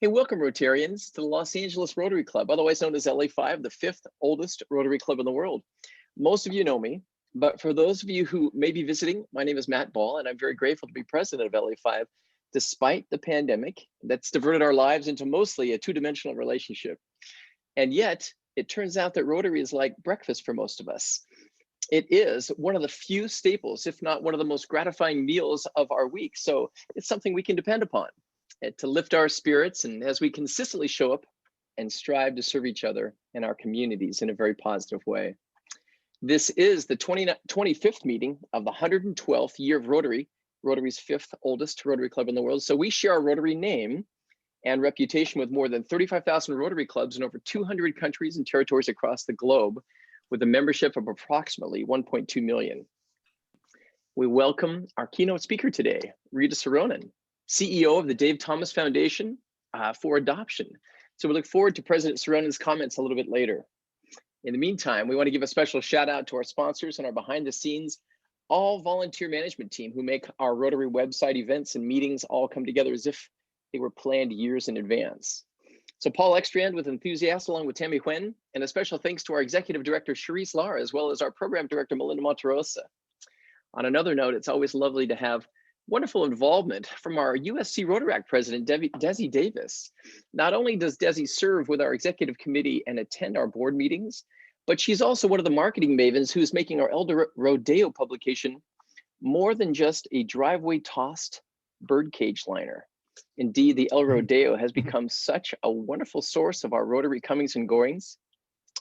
Hey, welcome Rotarians to the Los Angeles Rotary Club, otherwise known as LA5, the fifth oldest Rotary Club in the world. Most of you know me, but for those of you who may be visiting, my name is Matt Ball, and I'm very grateful to be president of LA5, despite the pandemic that's diverted our lives into mostly a two-dimensional relationship. And yet, it turns out that Rotary is like breakfast for most of us. It is one of the few staples, if not one of the most gratifying meals of our week. So it's something we can depend upon to lift our spirits, and as we consistently show up and strive to serve each other and our communities in a very positive way. This is the 25th meeting of the 112th year of Rotary, Rotary's fifth oldest Rotary Club in the world. So we share our Rotary name and reputation with more than 35,000 Rotary clubs in over 200 countries and territories across the globe, with a membership of approximately 1.2 million. We welcome our keynote speaker today, Rita Soronen, CEO of the Dave Thomas Foundation for Adoption. So we look forward to President Soronen's comments a little bit later. In the meantime, we want to give a special shout out to our sponsors and our behind the scenes, all volunteer management team who make our Rotary website events and meetings all come together as if they were planned years in advance. So Paul Ekstrand with Enthusiast, along with Tammy Huen, and a special thanks to our Executive Director, Cherise Lara, as well as our Program Director, Melinda Monterosa. On another note, it's always lovely to have wonderful involvement from our USC Rotaract President, Desi Davis. Not only does Desi serve with our executive committee and attend our board meetings, but she's also one of the marketing mavens who's making our El Rodeo publication more than just a driveway tossed birdcage liner. Indeed, the El Rodeo has become such a wonderful source of our Rotary comings and goings,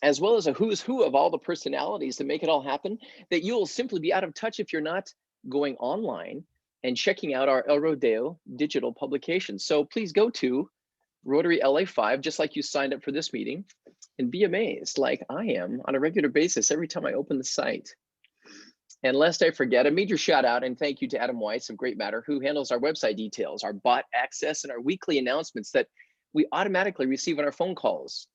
as well as a who's who of all the personalities that make it all happen, that you'll simply be out of touch if you're not going online and checking out our El Rodeo digital publication. So please go to Rotary LA5, just like you signed up for this meeting, and be amazed, like I am, on a regular basis every time I open the site. And lest I forget, a major shout out and thank you to Adam Weiss of Great Matter, who handles our website details, our bot access, and our weekly announcements that we automatically receive on our phone calls.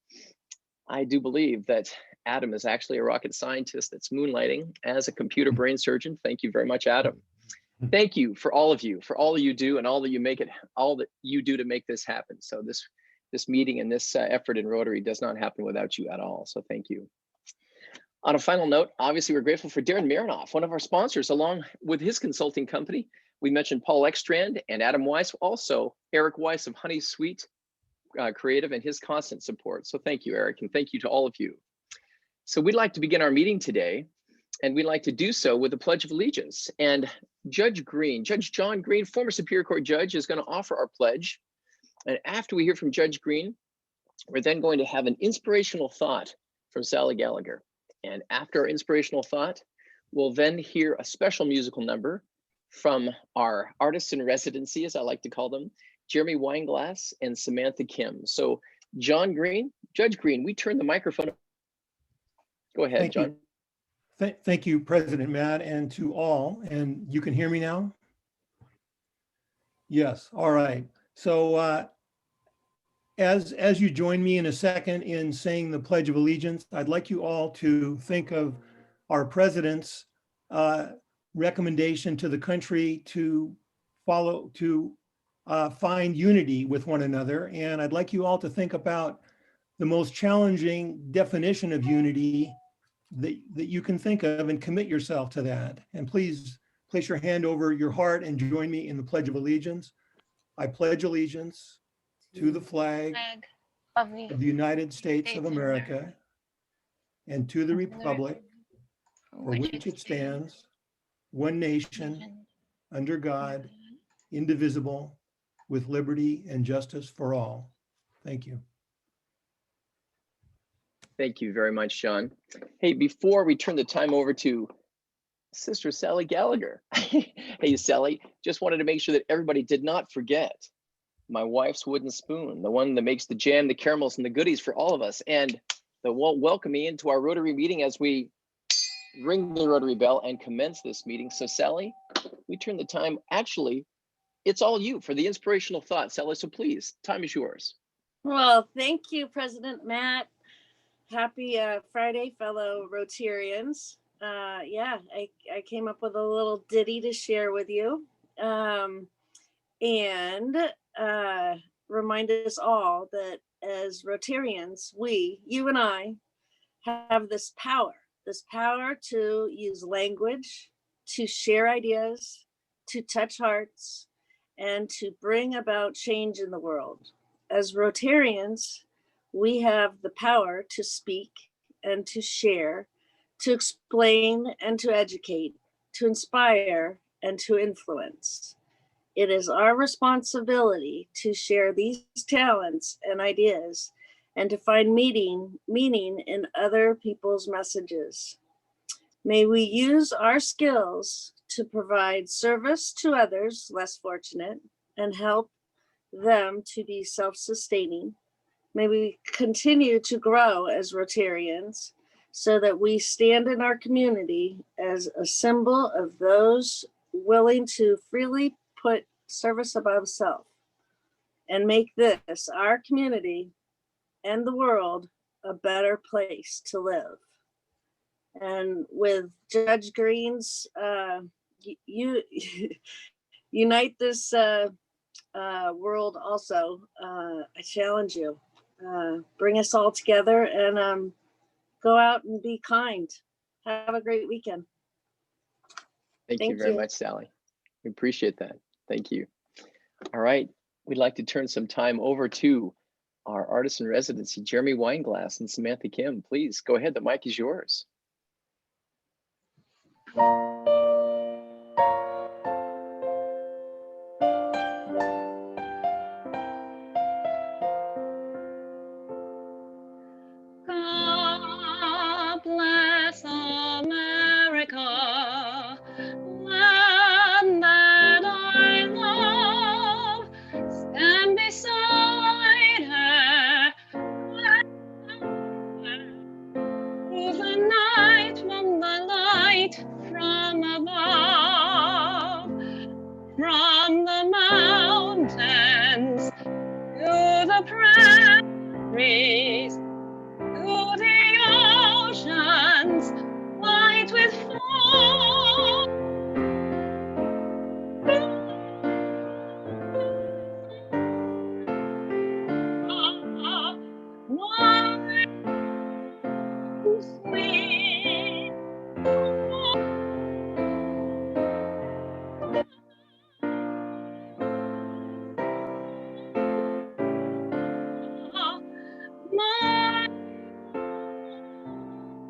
I do believe that Adam is actually a rocket scientist that's moonlighting as a computer brain surgeon. Thank you very much, Adam. Thank you for all of you do and all that you make it, all that you do to make this happen. So this meeting and this effort in Rotary does not happen without you at all. So thank you. On a final note, obviously we're grateful for Darren Marinoff, one of our sponsors, along with his consulting company. We mentioned Paul Ekstrand and Adam Weiss, also Eric Weiss of Honey Sweet Creative, and his constant support. So thank you, Eric, and thank you to all of you. So we'd like to begin our meeting today, and we'd like to do so with the Pledge of Allegiance. And Judge John Green, former Superior Court judge, is going to offer our pledge. And after we hear from Judge Green, we're then going to have an inspirational thought from Sally Gallagher. And after our inspirational thought, we'll then hear a special musical number from our artists in residency, as I like to call them, Jeremy Weinglass and Samantha Kim. So Judge Green, we turn the microphone. Go ahead, John. Thank you, President Matt, and to all. And you can hear me now? Yes, all right. So as you join me in a second in saying the Pledge of Allegiance, I'd like you all to think of our President's recommendation to the country to find unity with one another. And I'd like you all to think about the most challenging definition of unity that you can think of and commit yourself to that. And please place your hand over your heart and join me in the Pledge of Allegiance. I pledge allegiance to the flag of the United States of America and to the republic for which it stands, one nation, under God, indivisible, with liberty and justice for all. Thank you. Thank you very much, John. Hey, before we turn the time over to Sister Sally Gallagher. Hey, Sally, just wanted to make sure that everybody did not forget my wife's wooden spoon, the one that makes the jam, the caramels, and the goodies for all of us. And the welcome me into our Rotary meeting as we ring the Rotary bell and commence this meeting. So Sally, we turn the time, actually, it's all you for the inspirational thought, Sally. So please, time is yours. Well, thank you, President Matt. Happy Friday, fellow Rotarians. Yeah, I came up with a little ditty to share with you. And remind us all that as Rotarians, you and I, have this power to use language, to share ideas, to touch hearts, and to bring about change in the world. As Rotarians, we have the power to speak and to share, to explain and to educate, to inspire and to influence. It is our responsibility to share these talents and ideas and to find meaning in other people's messages. May we use our skills to provide service to others less fortunate and help them to be self-sustaining. May we continue to grow as Rotarians so that we stand in our community as a symbol of those willing to freely put service above self and make this, our community and the world, a better place to live. And with Judge Green's, you unite this world also. I challenge you. Bring us all together and go out and be kind. Have a great weekend. Thank you very much, Sally. We appreciate that. Thank you. All right. We'd like to turn some time over to our artist in residency, Jeremy Weinglass and Samantha Kim. Please go ahead. The mic is yours. God bless America, land that I love. Stand beside her through the night from the light from above, from the mountains to the prairies, to the oceans white with foam. Sweet. My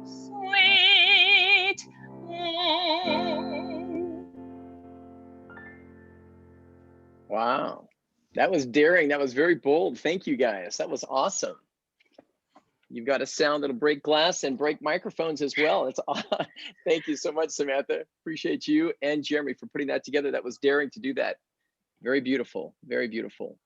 sweet home. Wow. That was daring. That was very bold. Thank you, guys. That was awesome. You've got a sound that'll break glass and break microphones as well. It's Thank you so much, Samantha. Appreciate you and Jeremy for putting that together. That was daring to do that. Very beautiful. Very beautiful.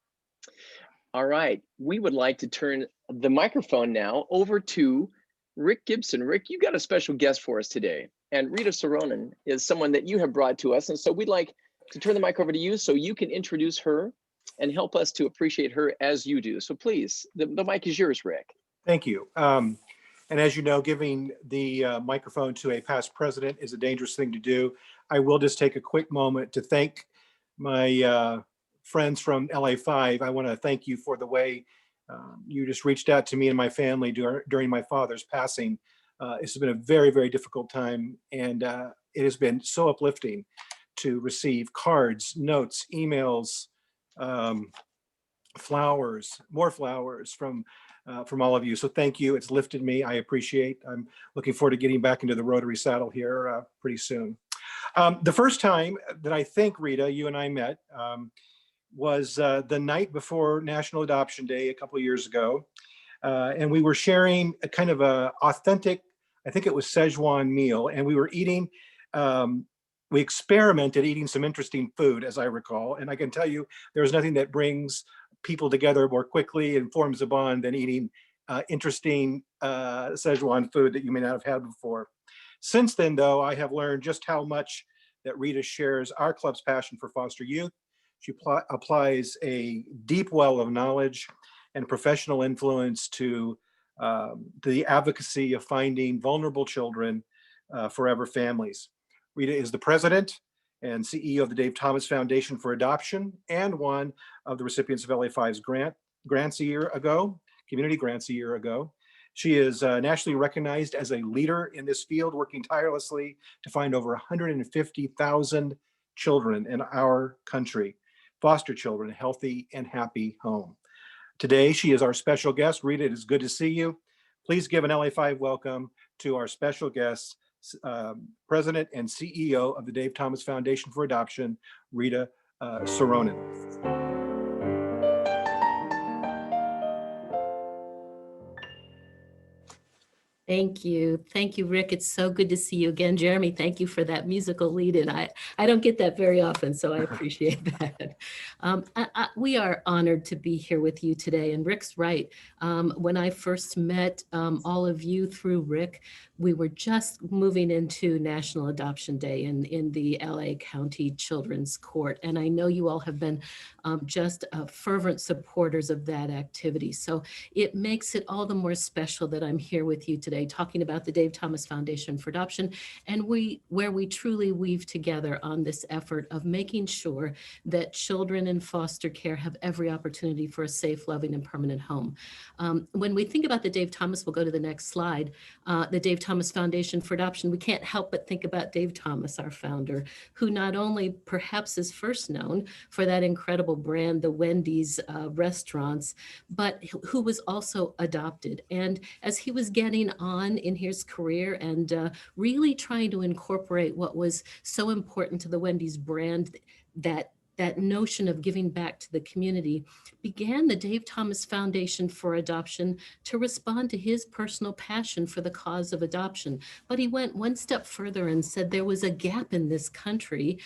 All right. We would like to turn the microphone now over to Rick Gibson. Rick, you got a special guest for us today. And Rita Soronen is someone that you have brought to us. And so we'd like to turn the mic over to you so you can introduce her and help us to appreciate her as you do. So please, the mic is yours, Rick. Thank you. And as you know, giving the microphone to a past president is a dangerous thing to do. I will just take a quick moment to thank my friends from LA5. I want to thank you for the way you just reached out to me and my family during my father's passing. This has been a very, very difficult time, and it has been so uplifting to receive cards, notes, emails, flowers, more flowers from all of you. So thank you. It's lifted me. I appreciate. I'm looking forward to getting back into the Rotary saddle here pretty soon. The first time that I think, Rita, you and I met was the night before National Adoption Day a couple of years ago. And we were sharing a kind of a authentic, I think it was Szechuan meal, and we were eating, we experimented eating some interesting food, as I recall. And I can tell you, there's nothing that brings people together more quickly and forms a bond than eating interesting Szechuan food that you may not have had before. Since then, though, I have learned just how much that Rita shares our club's passion for foster youth. She applies a deep well of knowledge and professional influence to the advocacy of finding vulnerable children forever families. Rita is the president and CEO of the Dave Thomas Foundation for Adoption, and one of the recipients of LA5's grants a year ago, community grants a year ago. She is nationally recognized as a leader in this field, working tirelessly to find over 150,000 children in our country, foster children, a healthy and happy home. Today, she is our special guest. Rita, it is good to see you. Please give an LA5 welcome to our special guest, President and CEO of the Dave Thomas Foundation for Adoption, Rita Soronen. Thank you. Thank you, Rick. It's so good to see you again. Jeremy, thank you for that musical lead in. I don't get that very often, so I appreciate that. We are honored to be here with you today. And Rick's right. When I first met all of you through Rick, we were just moving into National Adoption Day in the LA County Children's Court. And I know you all have been just fervent supporters of that activity. So it makes it all the more special that I'm here with you today talking about the Dave Thomas Foundation for Adoption, and where we truly weave together on this effort of making sure that children in foster care have every opportunity for a safe, loving, and permanent home. When we think about the Dave Thomas, we'll go to the next slide, the Dave Thomas Foundation for Adoption, we can't help but think about Dave Thomas, our founder, who not only perhaps is first known for that incredible brand, the Wendy's restaurants, but who was also adopted. And as he was getting on in his career and really trying to incorporate what was so important to the Wendy's brand, that notion of giving back to the community, began the Dave Thomas Foundation for Adoption to respond to his personal passion for the cause of adoption. But he went one step further and said there was a gap in this country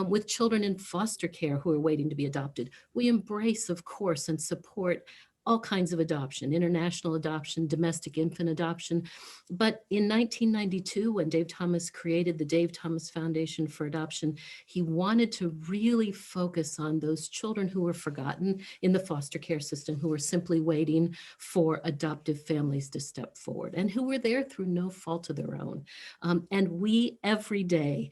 with children in foster care who are waiting to be adopted. We embrace, of course, and support all kinds of adoption, international adoption, domestic infant adoption. But in 1992, when Dave Thomas created the Dave Thomas Foundation for Adoption, he wanted to really focus on those children who were forgotten in the foster care system, who were simply waiting for adoptive families to step forward and who were there through no fault of their own. And we every day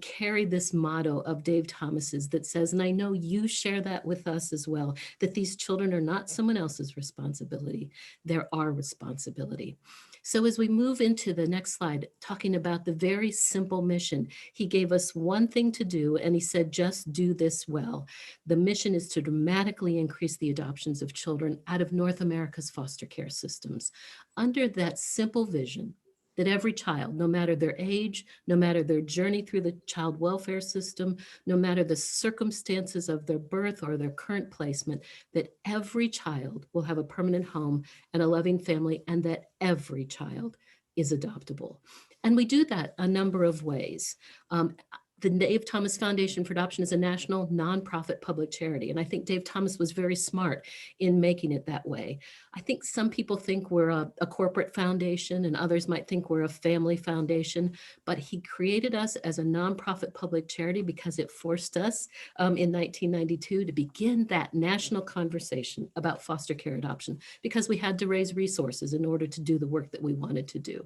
carry this motto of Dave Thomas's that says, and I know you share that with us as well, that these children are not someone else's responsibility, they're our responsibility. So as we move into the next slide, talking about the very simple mission, he gave us one thing to do, and he said, just do this well. The mission is to dramatically increase the adoptions of children out of North America's foster care systems. Under that simple vision, that every child, no matter their age, no matter their journey through the child welfare system, no matter the circumstances of their birth or their current placement, that every child will have a permanent home and a loving family, and that every child is adoptable. And we do that a number of ways. The Dave Thomas Foundation for Adoption is a national nonprofit public charity. And I think Dave Thomas was very smart in making it that way. I think some people think we're a corporate foundation and others might think we're a family foundation, but he created us as a nonprofit public charity because it forced us in 1992 to begin that national conversation about foster care adoption because we had to raise resources in order to do the work that we wanted to do.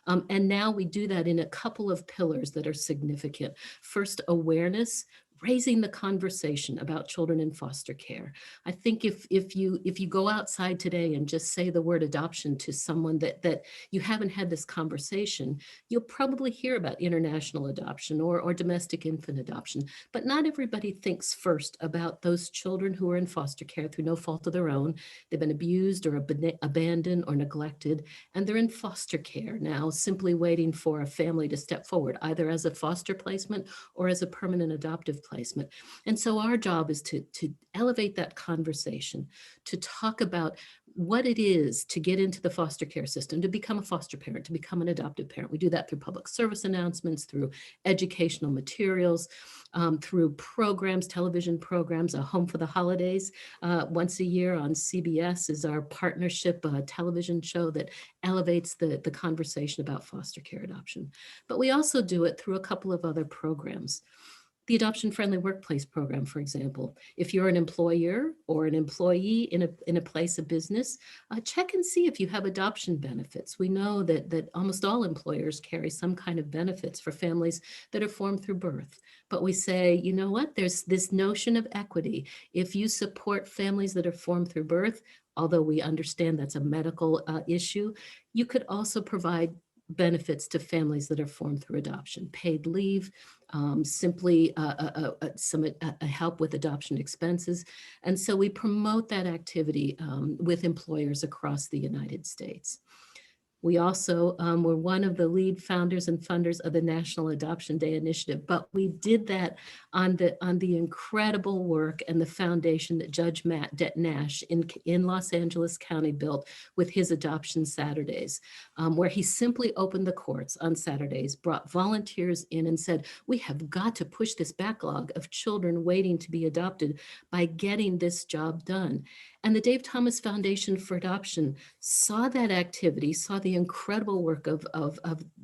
And now we do that in a couple of pillars that are significant. First, awareness, raising the conversation about children in foster care. I think if you go outside today and just say the word adoption to someone that you haven't had this conversation, you'll probably hear about international adoption or domestic infant adoption. But not everybody thinks first about those children who are in foster care through no fault of their own. They've been abused or abandoned or neglected, and they're in foster care now, simply waiting for a family to step forward, either as a foster placement or as a permanent adoptive placement. And so our job is to elevate that conversation, to talk about what it is to get into the foster care system, to become a foster parent, to become an adoptive parent. We do that through public service announcements, through educational materials, through programs, television programs. A Home for the Holidays once a year on CBS is our partnership television show that elevates the conversation about foster care adoption. But we also do it through a couple of other programs. The Adoption Friendly Workplace Program, for example. If you're an employer or an employee in a place of business, check and see if you have adoption benefits. We know that almost all employers carry some kind of benefits for families that are formed through birth. But we say, you know what, there's this notion of equity. If you support families that are formed through birth, although we understand that's a medical issue, you could also provide benefits to families that are formed through adoption, paid leave, simply some help with adoption expenses. And so we promote that activity with employers across the United States. We also were one of the lead founders and funders of the National Adoption Day Initiative, but we did that on the incredible work and the foundation that Judge Matt Nash in Los Angeles County built with his Adoption Saturdays, where he simply opened the courts on Saturdays, brought volunteers in and said, we have got to push this backlog of children waiting to be adopted by getting this job done. And the Dave Thomas Foundation for Adoption saw that activity, saw the incredible work of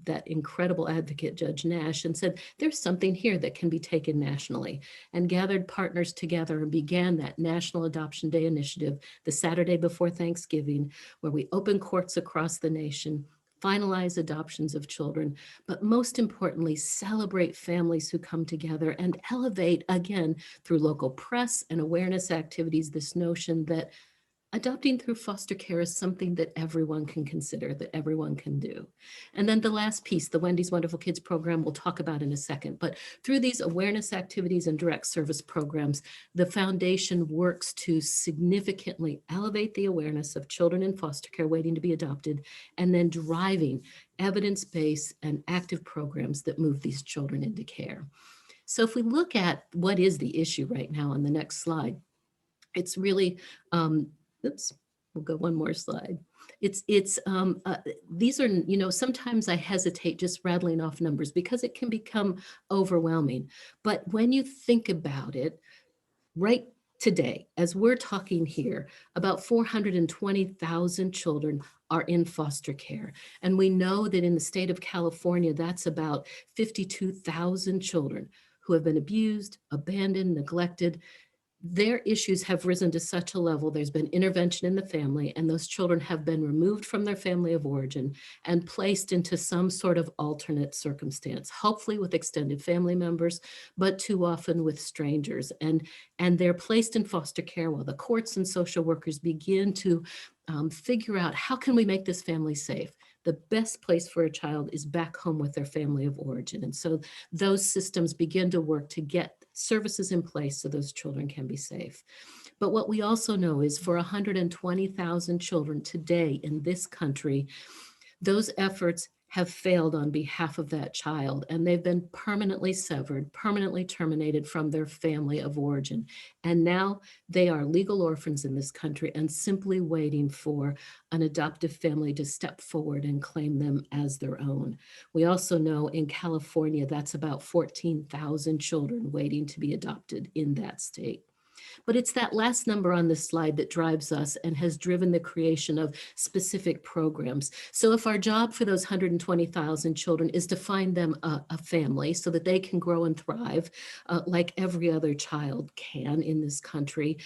that incredible advocate, Judge Nash, and said, there's something here that can be taken nationally, and gathered partners together and began that National Adoption Day Initiative the Saturday before Thanksgiving, where we open courts across the nation, finalize adoptions of children, but most importantly, celebrate families who come together and elevate, again, through local press and awareness activities, this notion that adopting through foster care is something that everyone can consider, that everyone can do. And then the last piece, the Wendy's Wonderful Kids program, we'll talk about in a second. But through these awareness activities and direct service programs, the foundation works to significantly elevate the awareness of children in foster care waiting to be adopted, and then driving evidence-based and active programs that move these children into care. So if we look at what is the issue right now on the next slide, it's really, oops, we'll go one more slide. These are, sometimes I hesitate just rattling off numbers because it can become overwhelming. But when you think about it, right today, as we're talking here, about 420,000 children are in foster care. And we know that in the state of California, that's about 52,000 children who have been abused, abandoned, neglected. Their issues have risen to such a level, there's been intervention in the family, and those children have been removed from their family of origin and placed into some sort of alternate circumstance, hopefully with extended family members, but too often with strangers. And they're placed in foster care while the courts and social workers begin to figure out, how can we make this family safe? The best place for a child is back home with their family of origin. And so those systems begin to work to get services in place so those children can be safe. But what we also know is for 120,000 children today in this country, those efforts have failed on behalf of that child, and they've been permanently severed, permanently terminated from their family of origin. And now they are legal orphans in this country and simply waiting for an adoptive family to step forward and claim them as their own. We also know in California, that's about 14,000 children waiting to be adopted in that state. But it's that last number on this slide that drives us and has driven the creation of specific programs. So if our job for those 120,000 children is to find them a family so that they can grow and thrive like every other child can in this country,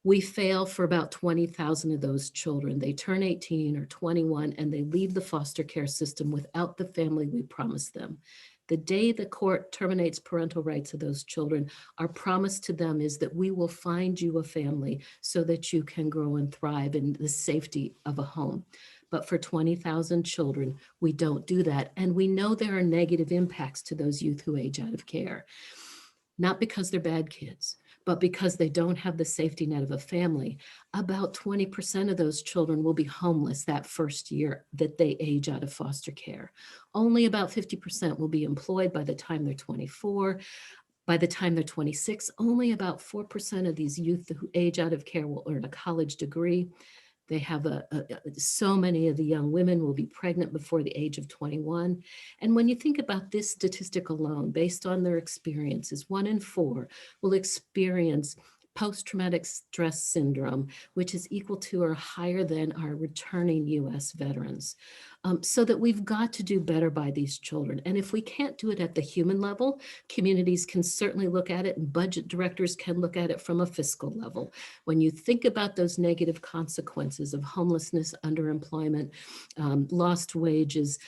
we fail for about 20,000 of those children. They turn 18 or 21 and they leave the foster care system without the family we promised them. The day the court terminates parental rights of those children, our promise to them is that we will find you a family so that you can grow and thrive in the safety of a home. But for 20,000 children, we don't do that. And we know there are negative impacts to those youth who age out of care, not because they're bad kids, but because they don't have the safety net of a family. About 20% of those children will be homeless that first year that they age out of foster care. Only about 50% will be employed by the time they're 24. By the time they're 26, only about 4% of these youth who age out of care will earn a college degree. They have so many of the young women will be pregnant before the age of 21. And when you think about this statistic alone, based on their experiences, 1 in 4 will experience post-traumatic stress syndrome, which is equal to or higher than our returning US veterans. so that we've got to do better by these children. And if we can't do it at the human level, communities can certainly look at it, and budget directors can look at it from a fiscal level. When you think about those negative consequences of homelessness, underemployment, lost wages,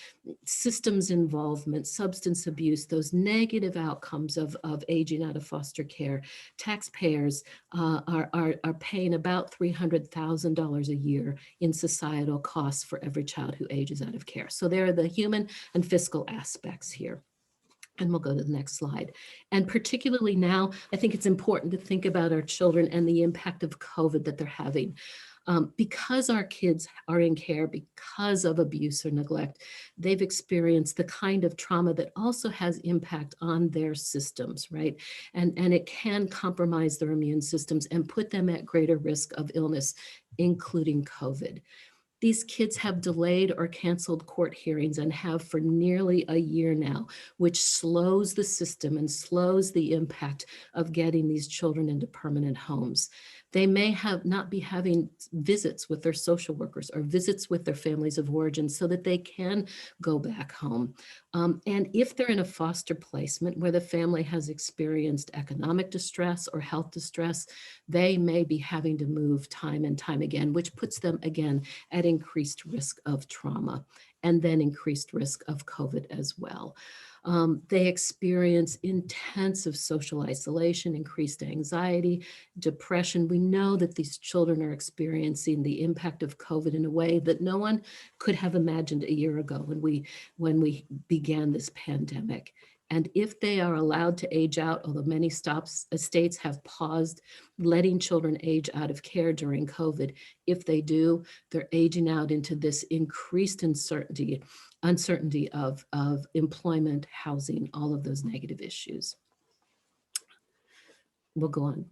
systems involvement, substance abuse, those negative outcomes of aging out of foster care, taxpayers are paying about $300,000 a year in societal costs for every child who ages out of care. So there are the human and fiscal aspects here. And we'll go to the next slide. And particularly now, I think it's important to think about our children and the impact of COVID that they're having. Because our kids are in care because of abuse or neglect, they've experienced the kind of trauma that also has impact on their systems, right? And it can compromise their immune systems and put them at greater risk of illness, including COVID. These kids have delayed or canceled court hearings and have for nearly a year now, which slows the system and slows the impact of getting these children into permanent homes. They may not be having visits with their social workers or visits with their families of origin so that they can go back home. And if they're in a foster placement where the family has experienced economic distress or health distress, they may be having to move time and time again, which puts them again at increased risk of trauma and then increased risk of COVID as well. They experience intensive social isolation, increased anxiety, depression. We know that these children are experiencing the impact of COVID in a way that no one could have imagined a year ago when we began this pandemic. And if they are allowed to age out, although many states have paused letting children age out of care during COVID, if they do, they're aging out into this increased uncertainty of employment, housing, all of those negative issues. We'll go on.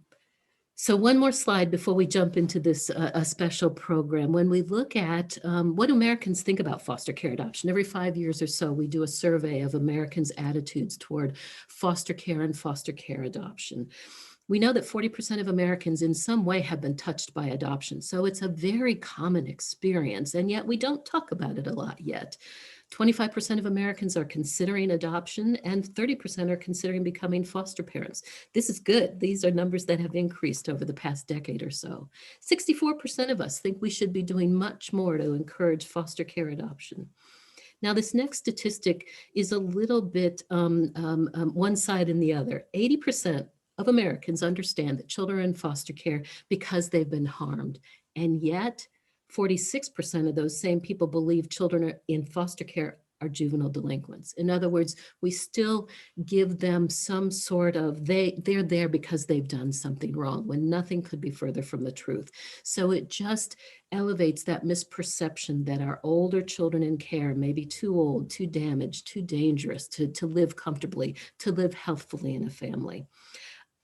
So one more slide before we jump into this a special program. When we look at what Americans think about foster care adoption, every 5 years or so, we do a survey of Americans' attitudes toward foster care and foster care adoption. We know that 40% of Americans in some way have been touched by adoption. So it's a very common experience, and yet we don't talk about it a lot yet. 25% of Americans are considering adoption and 30% are considering becoming foster parents. This is good. These are numbers that have increased over the past decade or so. 64% of us think we should be doing much more to encourage foster care adoption. Now, this next statistic is a little bit one side and the other. 80% of Americans understand that children are in foster care because they've been harmed, and yet 46% of those same people believe children are in foster care are juvenile delinquents. In other words, we still give them some sort of, they're there because they've done something wrong, when nothing could be further from the truth. So it just elevates that misperception that our older children in care may be too old, too damaged, too dangerous to live comfortably, to live healthfully in a family.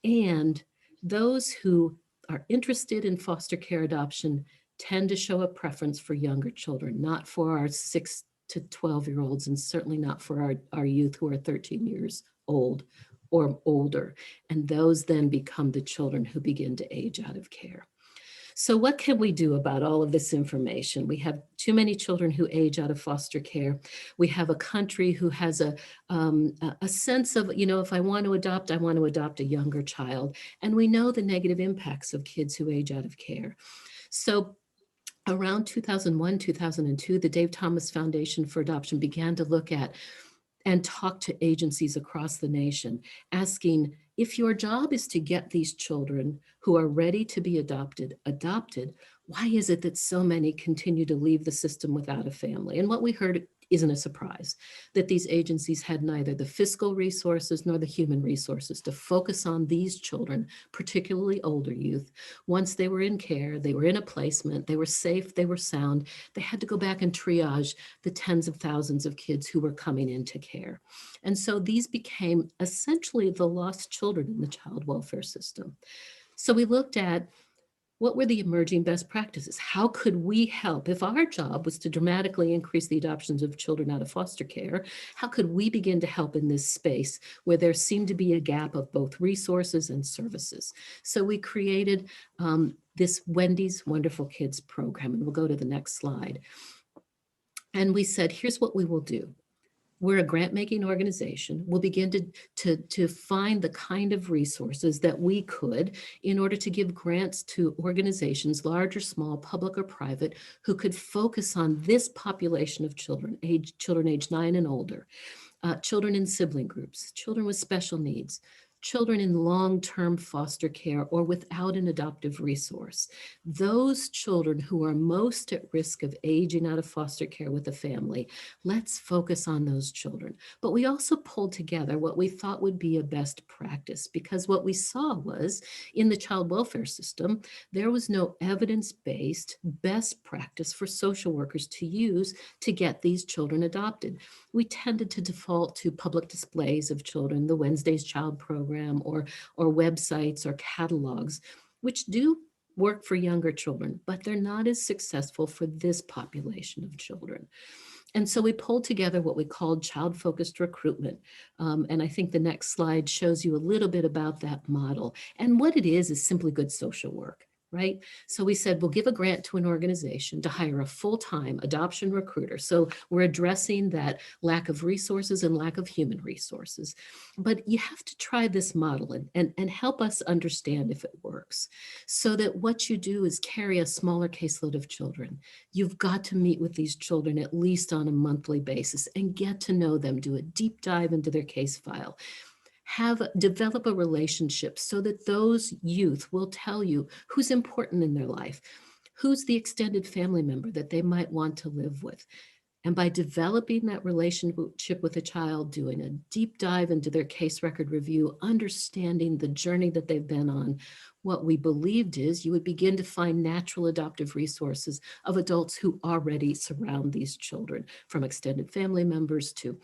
And those who are interested in foster care adoption tend to show a preference for younger children, not for our 6 to 12-year-olds, and certainly not for our youth who are 13 years old or older. And those then become the children who begin to age out of care. So what can we do about all of this information? We have too many children who age out of foster care. We have a country who has a sense of, if I want to adopt a younger child. And we know the negative impacts of kids who age out of care. So around 2001, 2002, the Dave Thomas Foundation for Adoption began to look at and talk to agencies across the nation, asking, if your job is to get these children who are ready to be adopted, why is it that so many continue to leave the system without a family? And what we heard isn't a surprise, that these agencies had neither the fiscal resources nor the human resources to focus on these children, particularly older youth. Once they were in care, they were in a placement, they were safe, they were sound, they had to go back and triage the tens of thousands of kids who were coming into care. And so these became essentially the lost children in the child welfare system. So we looked at, what were the emerging best practices? How could we help? If our job was to dramatically increase the adoptions of children out of foster care, how could we begin to help in this space where there seemed to be a gap of both resources and services? So we created this Wendy's Wonderful Kids program, and we'll go to the next slide. And we said, here's what we will do. We're a grant-making organization. We'll begin to find the kind of resources that we could in order to give grants to organizations, large or small, public or private, who could focus on this population of children age 9 and older, children in sibling groups, children with special needs, children in long-term foster care or without an adoptive resource. Those children who are most at risk of aging out of foster care with a family, let's focus on those children. But we also pulled together what we thought would be a best practice, because what we saw was in the child welfare system, there was no evidence-based best practice for social workers to use to get these children adopted. We tended to default to public displays of children, the Wednesday's Child program, or websites or catalogs, which do work for younger children, but they're not as successful for this population of children. And so we pulled together what we called child-focused recruitment. And I think the next slide shows you a little bit about that model. And what it is simply good social work, right? So we said, we'll give a grant to an organization to hire a full-time adoption recruiter. So we're addressing that lack of resources and lack of human resources. But you have to try this model and help us understand if it works. So that what you do is carry a smaller caseload of children. You've got to meet with these children at least on a monthly basis and get to know them, do a deep dive into their case file. Develop a relationship so that those youth will tell you who's important in their life, who's the extended family member that they might want to live with. And by developing that relationship with a child, doing a deep dive into their case record review, understanding the journey that they've been on, what we believed is you would begin to find natural adoptive resources of adults who already surround these children, from extended family members to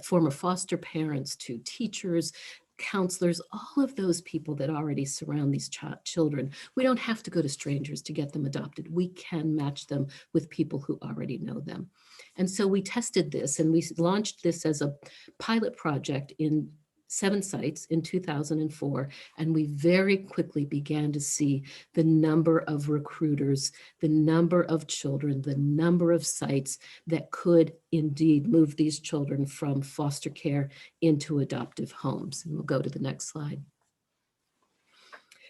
former foster parents to teachers, counselors, all of those people that already surround these children. We don't have to go to strangers to get them adopted. We can match them with people who already know them. And so we tested this and we launched this as a pilot project in 7 sites in 2004, and we very quickly began to see the number of recruiters, the number of children, the number of sites that could indeed move these children from foster care into adoptive homes. And we'll go to the next slide.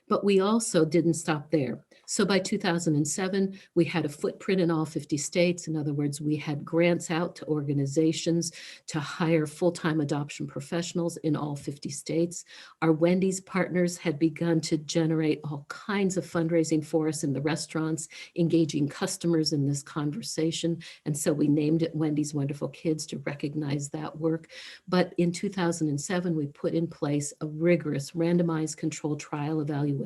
But we also didn't stop there. So by 2007, we had a footprint in all 50 states. In other words, we had grants out to organizations to hire full-time adoption professionals in all 50 states. Our Wendy's partners had begun to generate all kinds of fundraising for us in the restaurants, engaging customers in this conversation. And so we named it Wendy's Wonderful Kids to recognize that work. But in 2007, we put in place a rigorous randomized controlled trial evaluating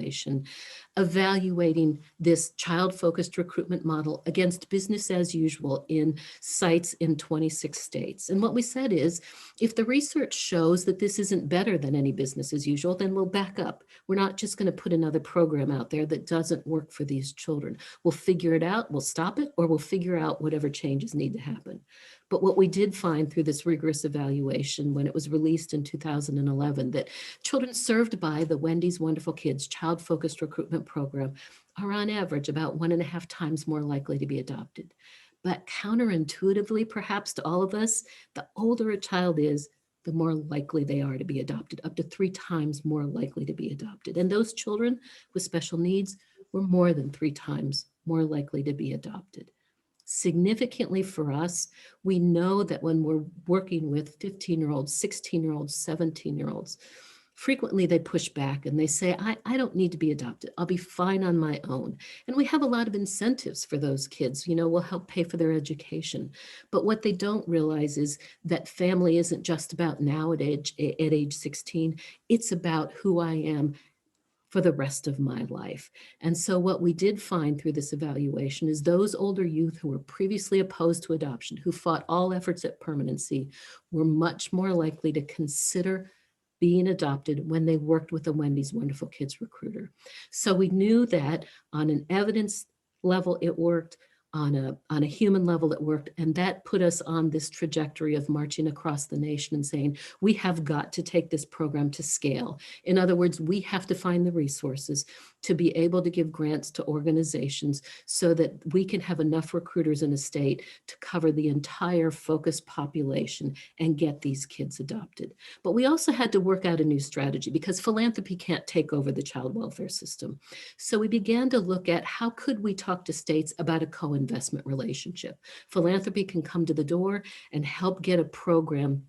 this child-focused recruitment model against business as usual in sites in 26 states. And what we said is, if the research shows that this isn't better than any business as usual, then we'll back up. We're not just going to put another program out there that doesn't work for these children. We'll figure it out, we'll stop it, or we'll figure out whatever changes need to happen. But what we did find through this rigorous evaluation when it was released in 2011, that children served by the Wendy's Wonderful Kids child-focused recruitment program are on average about 1.5 times more likely to be adopted. But counterintuitively, perhaps to all of us, the older a child is, the more likely they are to be adopted, up to 3 times more likely to be adopted. And those children with special needs were more than 3 times more likely to be adopted. Significantly for us, we know that when we're working with 15-year-olds, 16-year-olds, 17-year-olds, frequently they push back and they say, I don't need to be adopted. I'll be fine on my own. And we have a lot of incentives for those kids. You know, we'll help pay for their education. But what they don't realize is that family isn't just about now at age 16. It's about who I am for the rest of my life. And so what we did find through this evaluation is those older youth who were previously opposed to adoption, who fought all efforts at permanency, were much more likely to consider being adopted when they worked with the Wendy's Wonderful Kids recruiter. So we knew that on an evidence level, it worked. On a human level that worked, and that put us on this trajectory of marching across the nation and saying, we have got to take this program to scale. In other words, we have to find the resources to be able to give grants to organizations so that we can have enough recruiters in a state to cover the entire focused population and get these kids adopted. But we also had to work out a new strategy because philanthropy can't take over the child welfare system. So we began to look at how could we talk to states about a co-investment relationship. Philanthropy can come to the door and help get a program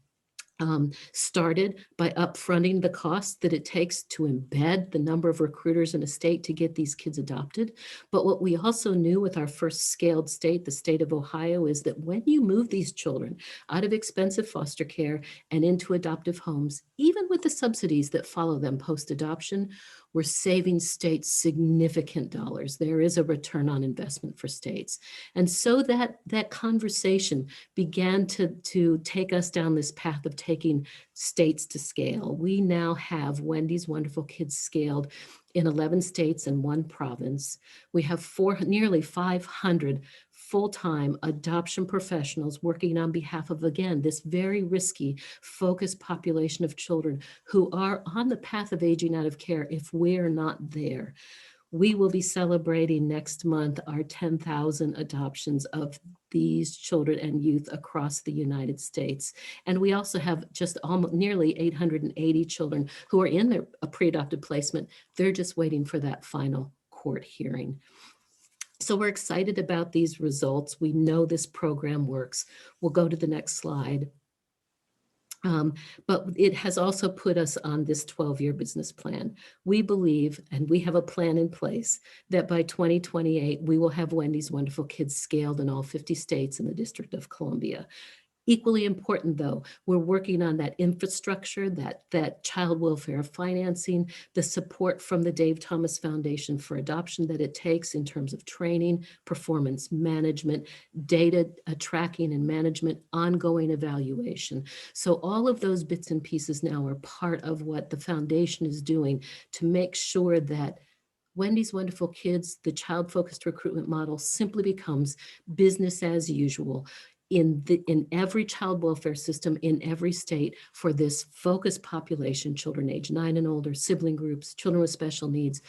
started by upfronting the cost that it takes to embed the number of recruiters in a state to get these kids adopted. But what we also knew with our first scaled state, the state of Ohio, is that when you move these children out of expensive foster care and into adoptive homes, even with the subsidies that follow them post-adoption, we're saving states significant dollars. There is a return on investment for states. And so that conversation began to take us down this path of taking states to scale. We now have Wendy's Wonderful Kids scaled in 11 states and 1 province. We have nearly 500 full-time adoption professionals working on behalf of, again, this very risky, focused population of children who are on the path of aging out of care if we're not there. We will be celebrating next month our 10,000 adoptions of these children and youth across the United States. And we also have just almost nearly 880 children who are in their pre-adopted placement. They're just waiting for that final court hearing. So we're excited about these results. We know this program works. We'll go to the next slide. But it has also put us on this 12-year business plan. We believe, and we have a plan in place, that by 2028, we will have Wendy's Wonderful Kids scaled in all 50 states in the District of Columbia. Equally important, though, we're working on that infrastructure, that child welfare financing, the support from the Dave Thomas Foundation for Adoption that it takes in terms of training, performance management, data tracking and management, ongoing evaluation. So all of those bits and pieces now are part of what the foundation is doing to make sure that Wendy's Wonderful Kids, the child-focused recruitment model, simply becomes business as usual in every child welfare system in every state for this focused population, children age 9 and older, sibling groups, children with special needs,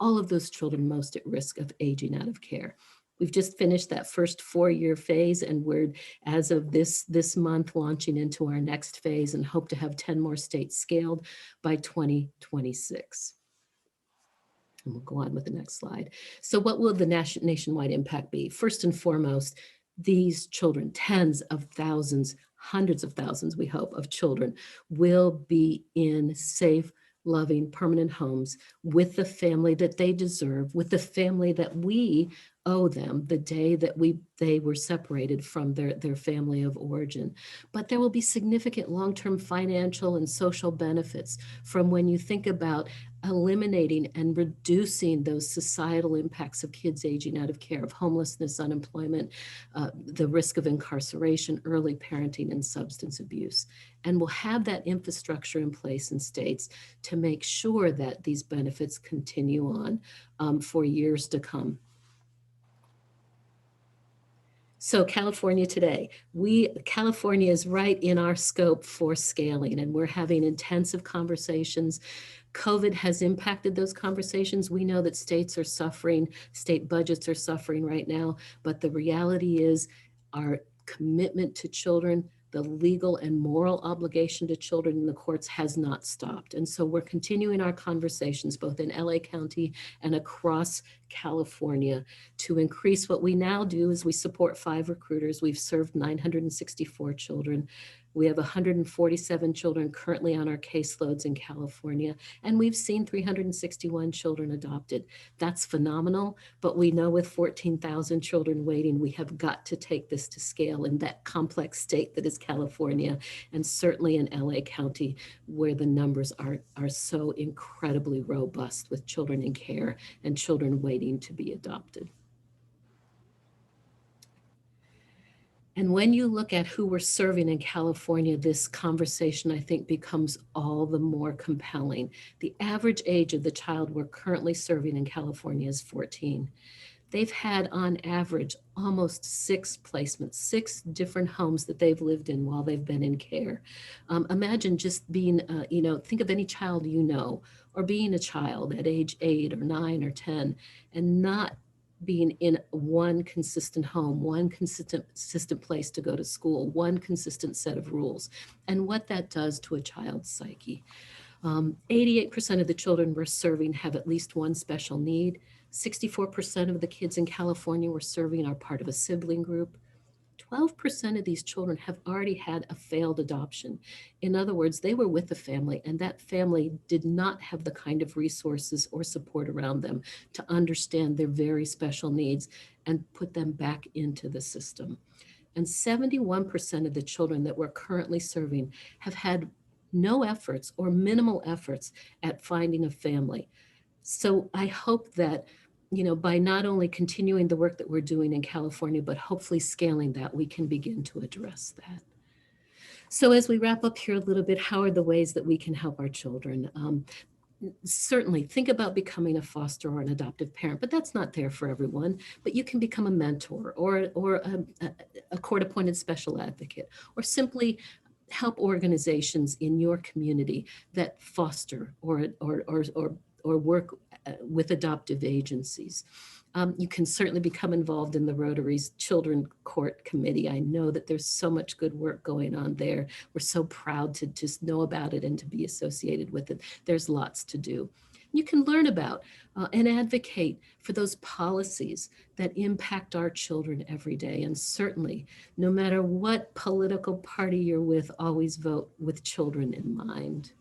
all of those children most at risk of aging out of care. We've just finished that first 4-year phase, and we're, as of this month, launching into our next phase and hope to have 10 more states scaled by 2026. And we'll go on with the next slide. So what will the nationwide impact be? First and foremost, these children, tens of thousands, hundreds of thousands, we hope, of children will be in safe, loving, permanent homes with the family that they deserve, with the family that we owe them the day that they were separated from their family of origin. But there will be significant long-term financial and social benefits from when you think about eliminating and reducing those societal impacts of kids aging out of care, of homelessness, unemployment, the risk of incarceration, early parenting, and substance abuse. And we'll have that infrastructure in place in states to make sure that these benefits continue on for years to come. So California today, California is right in our scope for scaling, and we're having intensive conversations. COVID has impacted those conversations. We know that states are suffering, state budgets are suffering right now, but the reality is our commitment to children, the legal and moral obligation to children in the courts has not stopped. And so we're continuing our conversations both in LA County and across California to increase. What we now do is we support 5 recruiters. We've served 964 children. We have 147 children currently on our caseloads in California, and we've seen 361 children adopted. That's phenomenal, but we know with 14,000 children waiting, we have got to take this to scale in that complex state that is California, and certainly in LA County, where the numbers are so incredibly robust with children in care and children waiting to be adopted. And when you look at who we're serving in California, this conversation, I think, becomes all the more compelling. The average age of the child we're currently serving in California is 14. they've had on average almost 6 placements, 6 different homes that they've lived in while they've been in care. Imagine just being, think of any child you know, or being a child at age 8 or 9 or 10 and not being in one consistent home, one consistent place to go to school, one consistent set of rules, and what that does to a child's psyche. 88% of the children we're serving have at least one special need. 64% of the kids in California we're serving are part of a sibling group. 12% of these children have already had a failed adoption. In other words, they were with a family and that family did not have the kind of resources or support around them to understand their very special needs and put them back into the system. And 71% of the children that we're currently serving have had no efforts or minimal efforts at finding a family. So I hope that, by not only continuing the work that we're doing in California, but hopefully scaling that, we can begin to address that. So as we wrap up here a little bit, how are the ways that we can help our children? Certainly think about becoming a foster or an adoptive parent, but that's not there for everyone. But you can become a mentor or a court-appointed special advocate, or simply help organizations in your community that foster or work with adoptive agencies. You can certainly become involved in the Rotary's Children Court Committee. I know that there's so much good work going on there. We're so proud to just know about it and to be associated with it. There's lots to do. You can learn about and advocate for those policies that impact our children every day. And certainly, no matter what political party you're with, always vote with children in mind.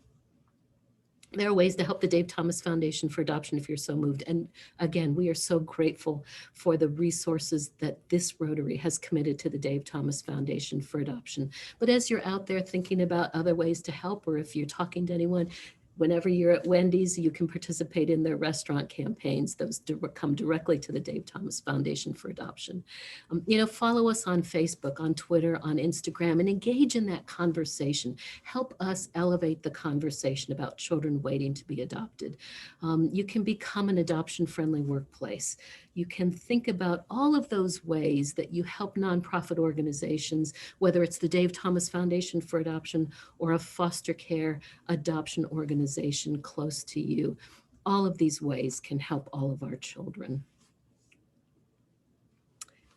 There are ways to help the Dave Thomas Foundation for Adoption if you're so moved. And again, we are so grateful for the resources that this Rotary has committed to the Dave Thomas Foundation for Adoption. But as you're out there thinking about other ways to help, or if you're talking to anyone, whenever you're at Wendy's, you can participate in their restaurant campaigns. Those come directly to the Dave Thomas Foundation for Adoption. Follow us on Facebook, on Twitter, on Instagram, and engage in that conversation. Help us elevate the conversation about children waiting to be adopted. You can become an adoption-friendly workplace. You can think about all of those ways that you help nonprofit organizations, whether it's the Dave Thomas Foundation for Adoption or a foster care adoption organization close to you. All of these ways can help all of our children.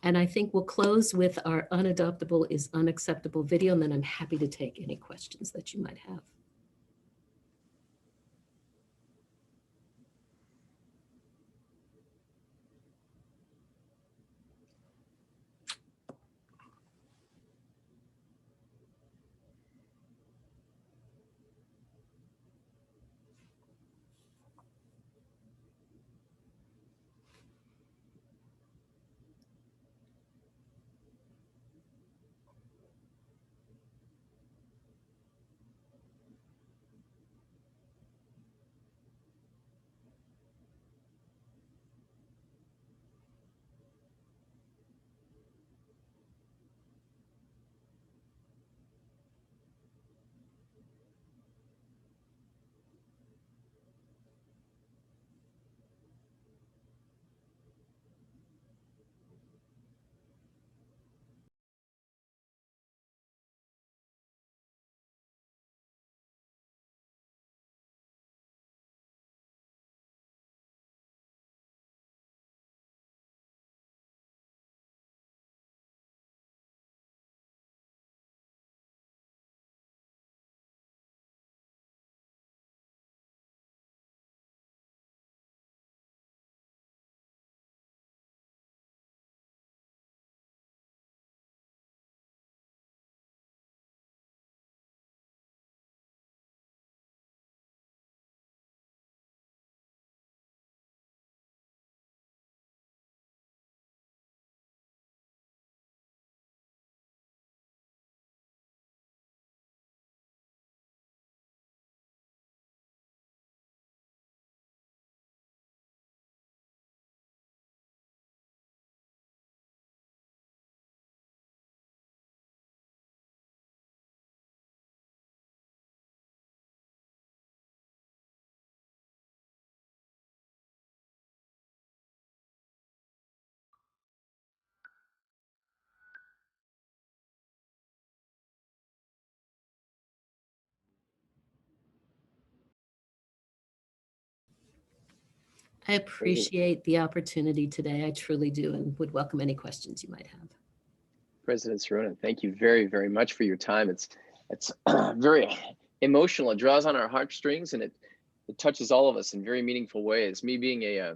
And I think we'll close with our Unadoptable is Unacceptable video, and then I'm happy to take any questions that you might have. I appreciate the opportunity today. I truly do, and would welcome any questions you might have. President Soronen, thank you very, very much for your time. It's very emotional. It draws on our heartstrings, and it touches all of us in very meaningful ways. Me being a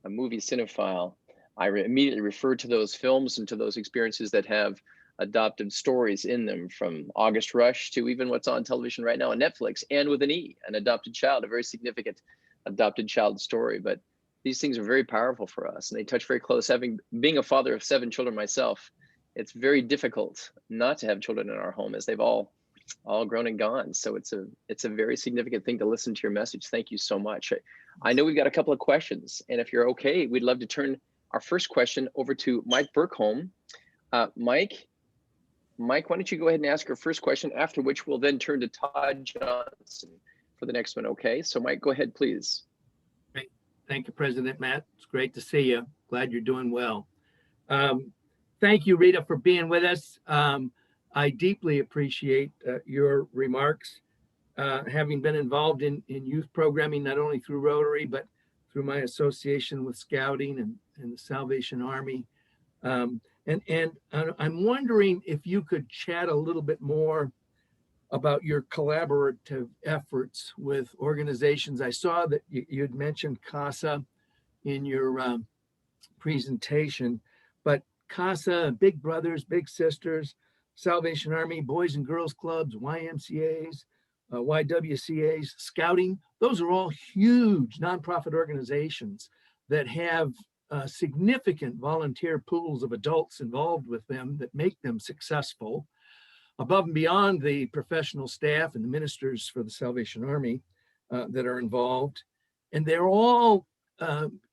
movie cinephile, I immediately refer to those films and to those experiences that have adopted stories in them, from August Rush to even what's on television right now on Netflix, and with an E, an adopted child, a very significant adopted child story. But these things are very powerful for us, and they touch very close. Being a father of 7 children myself, it's very difficult not to have children in our home, as they've all grown and gone. So it's a very significant thing to listen to your message. Thank you so much. I know we've got a couple of questions, and if you're okay, we'd love to turn our first question over to Mike Burkholm. Mike, why don't you go ahead and ask your first question, after which we'll then turn to Todd Johnson for the next one, okay? So Mike, go ahead, please. Great. Thank you, President Matt. It's great to see you. Glad you're doing well. Thank you, Rita, for being with us. I deeply appreciate your remarks. Having been involved in youth programming, not only through Rotary, but through my association with Scouting and the Salvation Army. And I'm wondering if you could chat a little bit more about your collaborative efforts with organizations. I saw that you'd mentioned CASA in your presentation, but CASA, Big Brothers, Big Sisters, Salvation Army, Boys and Girls Clubs, YMCAs, YWCAs, Scouting, those are all huge nonprofit organizations that have significant volunteer pools of adults involved with them that make them successful, above and beyond the professional staff and the ministers for the Salvation Army that are involved. And they're all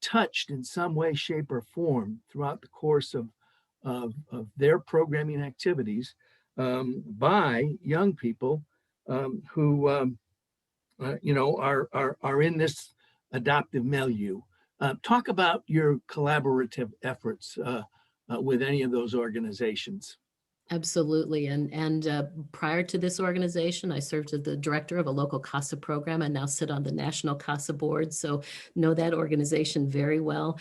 touched in some way, shape, or form throughout the course of their programming activities by young people who are in this adoptive milieu. Talk about your collaborative efforts with any of those organizations. Absolutely. And prior to this organization, I served as the director of a local CASA program and now sit on the National CASA board. So know that organization very well.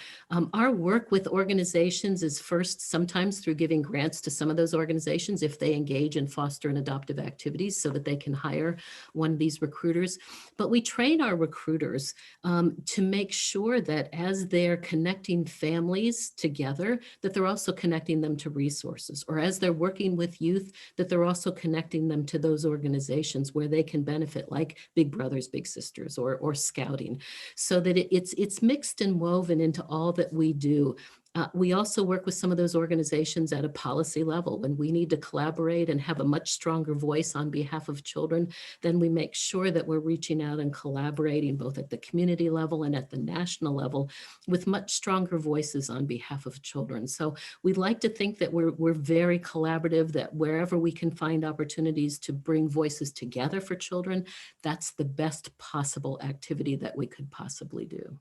Our work with organizations is first sometimes through giving grants to some of those organizations if they engage in foster and adoptive activities so that they can hire one of these recruiters. But we train our recruiters to make sure that as they're connecting families together, that they're also connecting them to resources, or as they're working with youth, that they're also connecting them to those organizations where they can benefit, like Big Brothers, Big Sisters, or Scouting, so that it's mixed and woven into all that we do. We also work with some of those organizations at a policy level. When we need to collaborate and have a much stronger voice on behalf of children, then we make sure that we're reaching out and collaborating both at the community level and at the national level with much stronger voices on behalf of children. So we'd like to think that we're very collaborative, that wherever we can find opportunities to bring voices together for children, that's the best possible activity that we could possibly do.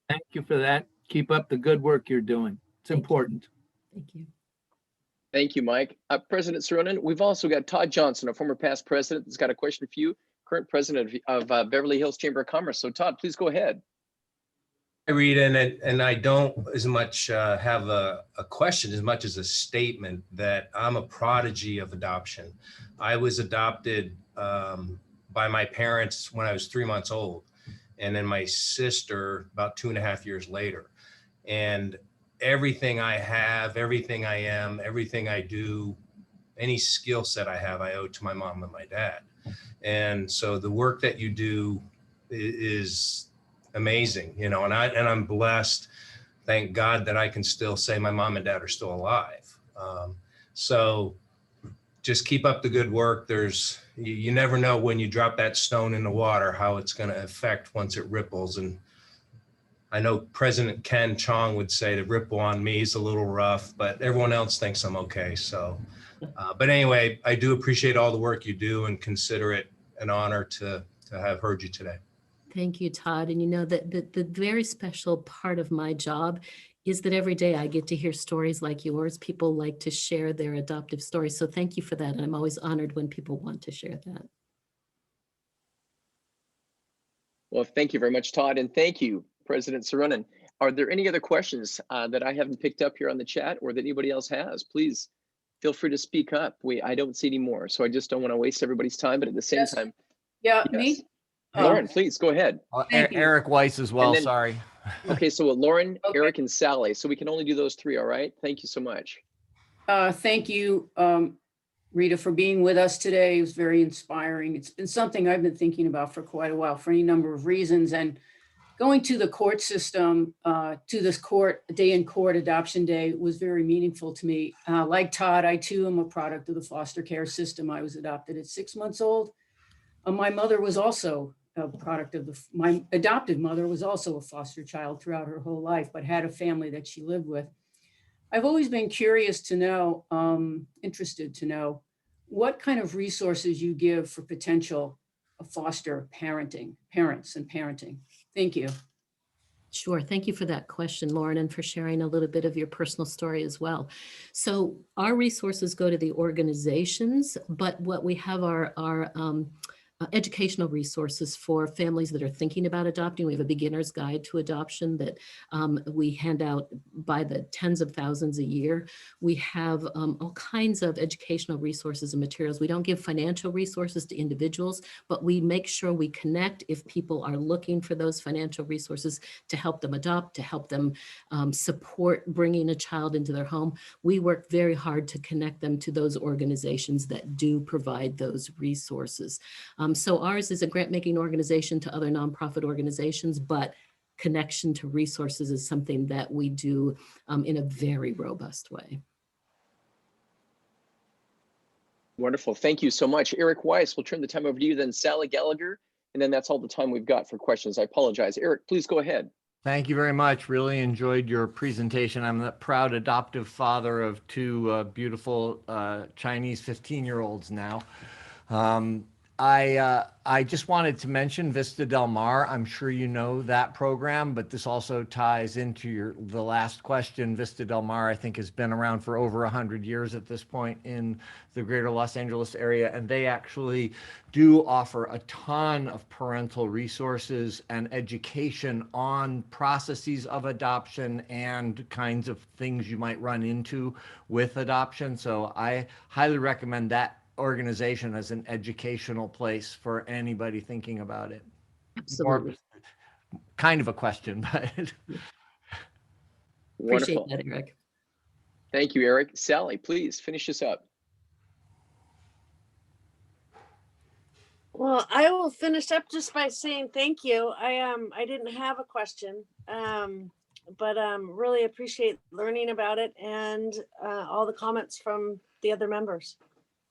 Thank you for that. Keep up the good work you're doing. It's important. Thank you. Thank you, Mike. President Soronen, we've also got Todd Johnson, a former past president, that's got a question for you, current president of Beverly Hills Chamber of Commerce. So Todd, please go ahead. I read and I don't as much have a question as much as a statement that I'm a prodigy of adoption. I was adopted by my parents when I was 3 months old, and then my sister about 2.5 years later. And everything I have, everything I am, everything I do, any skill set I have, I owe to my mom and my dad. And so the work that you do is amazing, you know, and I'm blessed. Thank God that I can still say my mom and dad are still alive. So just keep up the good work. You never know when you drop that stone in the water, how it's going to affect once it ripples. And I know President Ken Chong would say the ripple on me is a little rough, but everyone else thinks I'm okay. So, but anyway, I do appreciate all the work you do and consider it an honor to have heard you today. Thank you, Todd. And you know that the very special part of my job is that every day I get to hear stories like yours. People like to share their adoptive stories. So thank you for that. And I'm always honored when people want to share that. Well, thank you very much, Todd. And thank you President Soronen. Are there any other questions that I haven't picked up here on the chat or that anybody else has? Please feel free to speak up. I don't see any more, so I just don't want to waste everybody's time, but at the same Yes. time, Yeah, yes. me? Lauren, please go ahead. Thank you. Eric Weiss as well, then- sorry. Okay, so Lauren, Okay. Eric, and Sally. So we can only do those three, all right? Thank you so much. Thank you, Rita, for being with us today. It was very inspiring. It's been something I've been thinking about for quite a while for any number of reasons. And going to the court system, to this day in court, adoption day, was very meaningful to me. Like Todd, I too am a product of the foster care system. I was adopted at 6 months old. My mother was also a product of my adopted mother was also a foster child throughout her whole life, but had a family that she lived with. I've always been curious to know, interested to know what kind of resources you give for potential foster parents and parenting. Thank you. Sure. Thank you for that question, Lauren, and for sharing a little bit of your personal story as well. So our resources go to the organizations, but what we have are educational resources for families that are thinking about adopting. We have a beginner's guide to adoption that we hand out by the tens of thousands a year. We have all kinds of educational resources and materials. We don't give financial resources to individuals, but we make sure we connect if people are looking for those financial resources to help them adopt, to help them support bringing a child into their home. We work very hard to connect them to those organizations that do provide those resources. So ours is a grant-making organization to other nonprofit organizations, but connection to resources is something that we do in a very robust way. Wonderful. Thank you so much. Eric Weiss, we'll turn the time over to you, then Sally Gallagher, and then that's all the time we've got for questions. I apologize. Eric, please go ahead. Thank you very much. Really enjoyed your presentation. I'm the proud adoptive father of two beautiful Chinese 15-year-olds now. I just wanted to mention Vista Del Mar. I'm sure you know that program, but this also ties into the last question. Vista Del Mar, I think, has been around for over 100 years at this point in the greater Los Angeles area, and they actually do offer a ton of parental resources and education on processes of adoption and kinds of things you might run into with adoption. So I highly recommend that organization as an educational place for anybody thinking about it. Absolutely. More kind of a question, but Appreciate Wonderful. that, Eric. Thank you, Eric. Sally, please finish us up. Well, I will finish up just by saying thank you. I didn't have a question, but really appreciate learning about it and all the comments from the other members.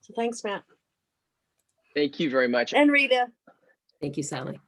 So thanks, Matt. Thank you very much. And Rita. Thank you, Sally.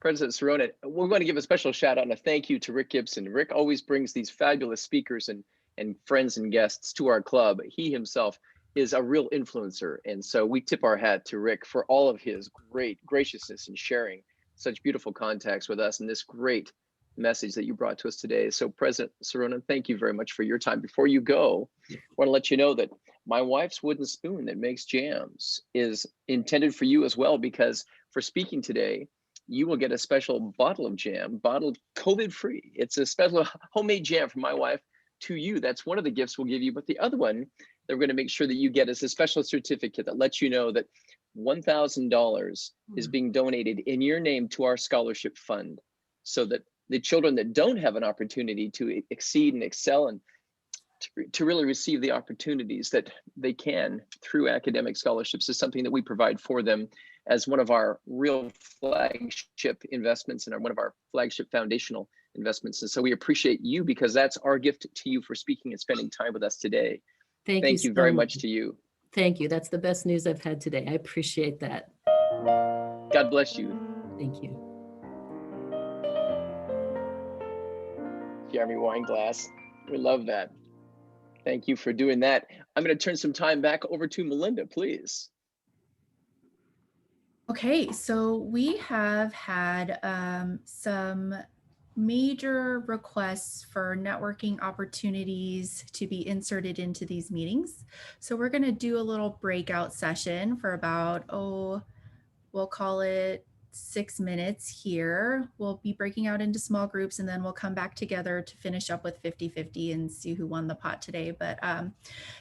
President Soronen, we're going to give a special shout out and a thank you to Rick Gibson. Rick always brings these fabulous speakers and friends and guests to our club. He himself is a real influencer. And so we tip our hat to Rick for all of his great graciousness in sharing such beautiful contacts with us and this great message that you brought to us today. So President Soronen, thank you very much for your time. Before you go, I want to let you know that my wife's wooden spoon that makes jams is intended for you as well, because for speaking today, you will get a special bottle of jam, bottled COVID-free. It's a special homemade jam from my wife to you. That's one of the gifts we'll give you. But the other one that we're going to make sure that you get is a special certificate that lets you know that $1,000 is being donated in your name to our scholarship fund, so that the children that don't have an opportunity to exceed and excel and to really receive the opportunities that they can through academic scholarships is something that we provide for them as one of our real flagship investments and one of our flagship foundational investments. And so we appreciate you, because that's our gift to you for speaking and spending time with us today. Thank you so very much to you. Thank you. That's the best news I've had today. I appreciate that. God bless you. Thank you. Jeremy Weinglass. We love that. Thank you for doing that. I'm going to turn some time back over to Melinda, please. Okay, so we have had some major requests for networking opportunities to be inserted into these meetings. So we're going to do a little breakout session for about, we'll call it 6 minutes here. We'll be breaking out into small groups and then we'll come back together to finish up with 50-50 and see who won the pot today. But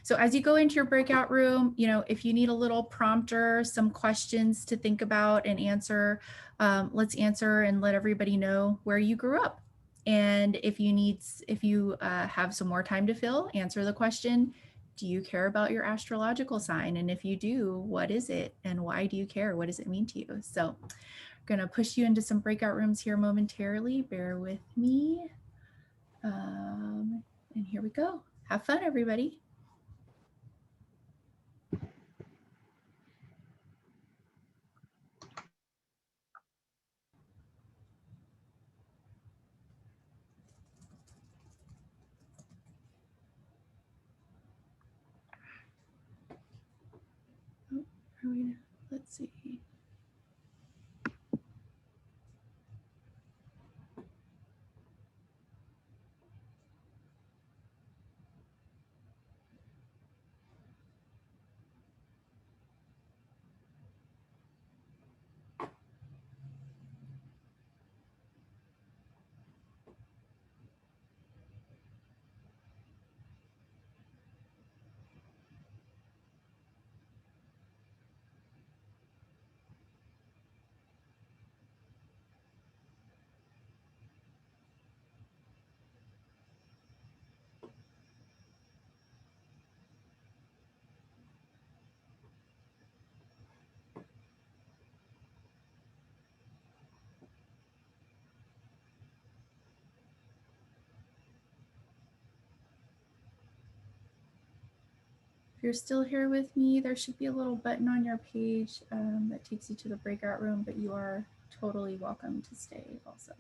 so as you go into your breakout room, you know, if you need a little prompter, some questions to think about and answer, let's answer and let everybody know where you grew up. And if you have some more time to fill, answer the question, do you care about your astrological sign? And if you do, what is it? And why do you care? What does it mean to you? So I'm gonna push you into some breakout rooms here momentarily. Bear with me. And here we go. Have fun, everybody. Let's see. If you're still here with me, there should be a little button on your page that takes you to the breakout room, but you are totally welcome to stay also.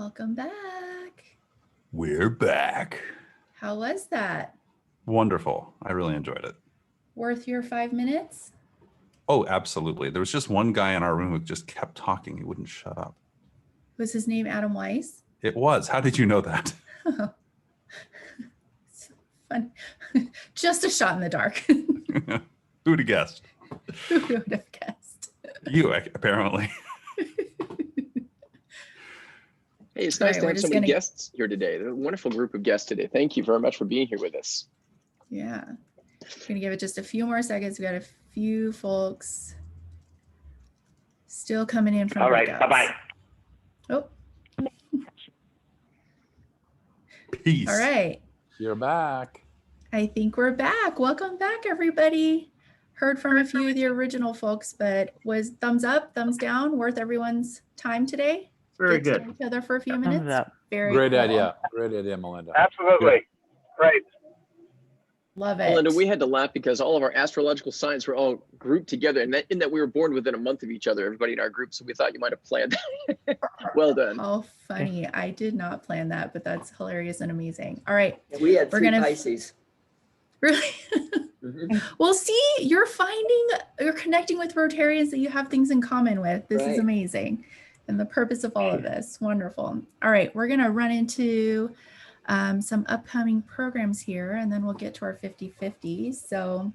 Welcome back. We're back. How was that? Wonderful. I really enjoyed it. Worth your 5 minutes? Oh, absolutely. There was just one guy in our room who just kept talking. He wouldn't shut up. Was his name Adam Weiss? It was. How did you know that? It's fun. Just a shot in the dark. Who'd have guessed? Who would have guessed? You, apparently. Hey, it's nice All right, to we're have so just many gonna- guests here today. There's a wonderful group of guests today. Thank you very much for being here with us. Yeah. Gonna give it just a few more seconds. We got a few folks still coming in from All right, breakouts. bye-bye. Oh, Peace. all right. You're back. I think we're back. Welcome back, everybody. Heard from a few of the original folks, but was thumbs up, thumbs down worth everyone's time today? Very Get to good. know each other for a few minutes. Very Great cool. idea. Great idea, Melinda. Absolutely. Great. Love it. Melinda, we had to laugh because all of our astrological signs were all grouped together, and in that we were born within a month of each other, everybody in our group. So we thought you might have planned that. Well done. How funny. I did not plan that, but that's hilarious and amazing. All right. We had We're 3 gonna- Pisces. Really? Mhm. Well, see, you're connecting with Rotarians that you have things in common with. This is Right. amazing. And the purpose of all of this. Wonderful. All right. We're going to run into some upcoming programs here, and then we'll get to our 50-50. So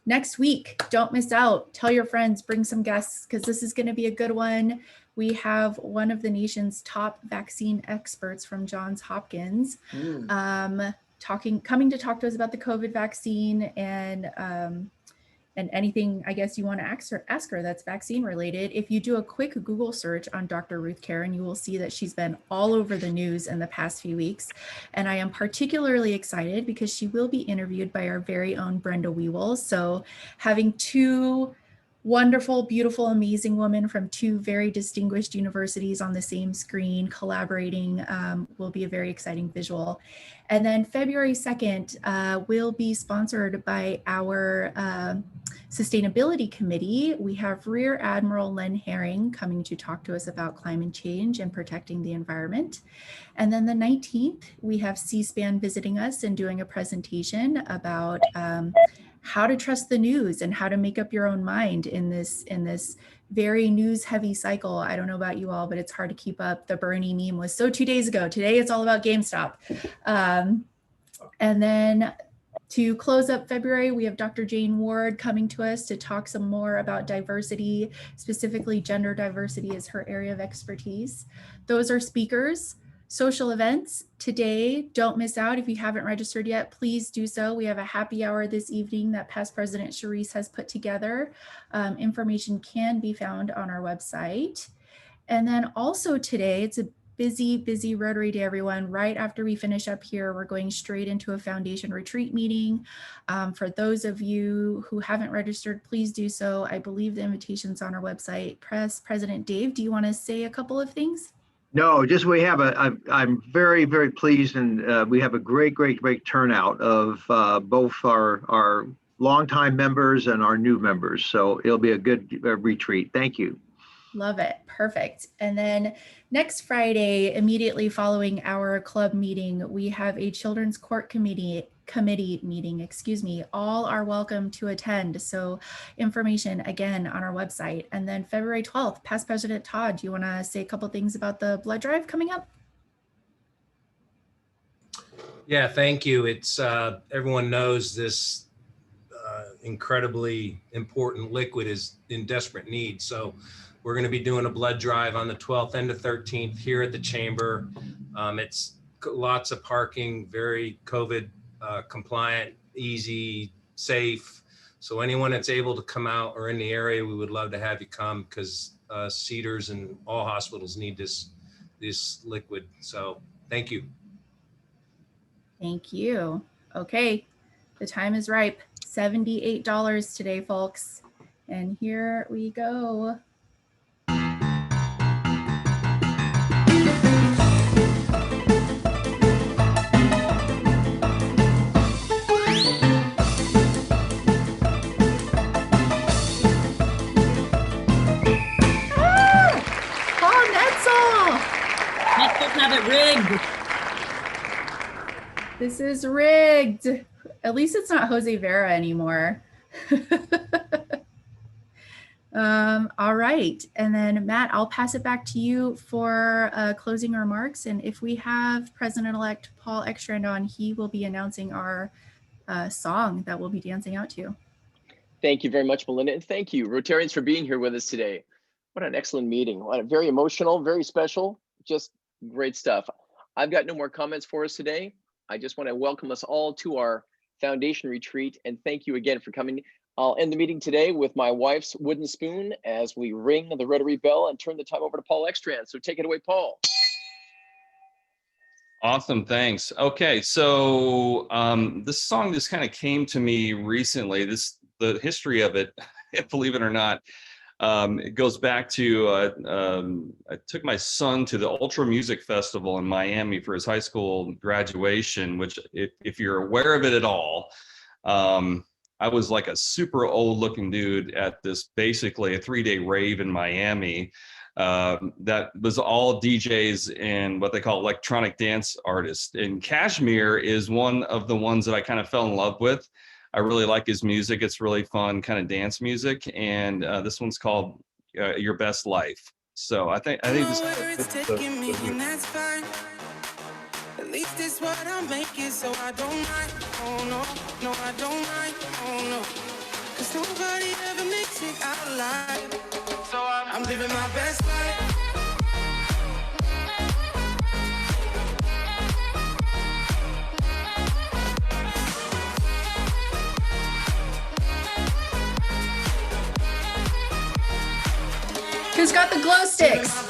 next week, don't miss out. Tell your friends, bring some guests, because this is going to be a good one. We have one of the nation's top vaccine experts from Johns Hopkins coming to talk to us about the COVID vaccine and anything, I guess, you want to ask her that's vaccine related. If you do a quick Google search on Dr. Ruth Karen, you will see that she's been all over the news in the past few weeks. And I am particularly excited because she will be interviewed by our very own Brenda Weewell. So having 2 wonderful, beautiful, amazing women from 2 very distinguished universities on the same screen collaborating will be a very exciting visual. And then February 2nd will be sponsored by our Sustainability Committee. We have Rear Admiral Len Herring coming to talk to us about climate change and protecting the environment. And then the 19th, we have C-SPAN visiting us and doing a presentation about how to trust the news and how to make up your own mind in this very news heavy cycle. I don't know about you all, but it's hard to keep up. The Bernie meme was so 2 days ago. Today it's all about GameStop. And then to close up February, we have Dr. Jane Ward coming to us to talk some more about diversity, specifically gender diversity is her area of expertise. Those are speakers. Social events today, don't miss out. If you haven't registered yet, please do so. We have a happy hour this evening that past President Charisse has put together. Information can be found on our website. And then also today, it's a busy Rotary Day, everyone. Right after we finish up here, we're going straight into a foundation retreat meeting. For those of you who haven't registered, please do so. I believe the invitation's on our website. President Dave, do you want to say a couple of things? No, just I'm very, very pleased, and we have a great turnout of both our longtime members and our new members. So it'll be a good retreat. Thank you. Love it. Perfect. And then next Friday, immediately following our club meeting, we have a Children's Court Committee meeting, all are welcome to attend. So information again on our website. And then February 12th, past President Todd, do you want to say a couple things about the blood drive coming up? Yeah, thank you. It's everyone knows this incredibly important liquid is in desperate need. So we're going to be doing a blood drive on the 12th and the 13th here at the chamber. It's lots of parking, very COVID compliant, easy, safe. So anyone that's able to come out or in the area, we would love to have you come because Cedars and all hospitals need this liquid. So thank you. Thank you. Okay, the time is ripe. $78 today, folks. And here we go. Paul Netzel. This is rigged. At least it's not Jose Vera anymore. All right. And then Matt, I'll pass it back to you for closing remarks. And if we have President-elect Paul Ekstrand on, he will be announcing our song that we'll be dancing out to. Thank you very much, Melinda. And thank you, Rotarians, for being here with us today. What an excellent meeting. What a very emotional, very special, just great stuff. I've got no more comments for us today. I just want to welcome us all to our foundation retreat. And thank you again for coming. I'll end the meeting today with my wife's wooden spoon as we ring the Rotary bell and turn the time over to Paul Ekstrand. So take it away, Paul. Awesome, thanks. Okay, so this song just kind of came to me recently. The history of it, believe it or not, it goes back to I took my son to the Ultra Music Festival in Miami for his high school graduation, which if you're aware of it at all, I was like a super old looking dude at this basically a 3-day rave in Miami that was all DJs and what they call electronic dance artists. And Kashmir is one of the ones that I kind of fell in love with. I really like his music. It's really fun kind of dance music. And this one's called Your Best Life. So I think this that's fine. At least it's what I'm making, so I don't mind. Oh no, no, I don't mind. Oh no, 'cause nobody ever makes it out alive. So I'm living my best life. Who's got the glow sticks?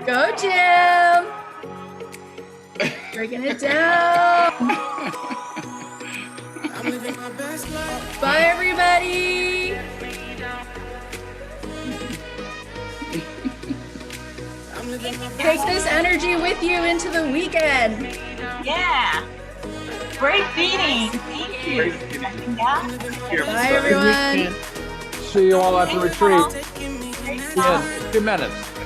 Go, Jim. Breaking it down. Bye, everybody. Take this energy with you into the weekend. Yeah. Great meeting. Thank you. Yeah. Bye, everyone. See you all at the retreat. Yeah, 2 minutes.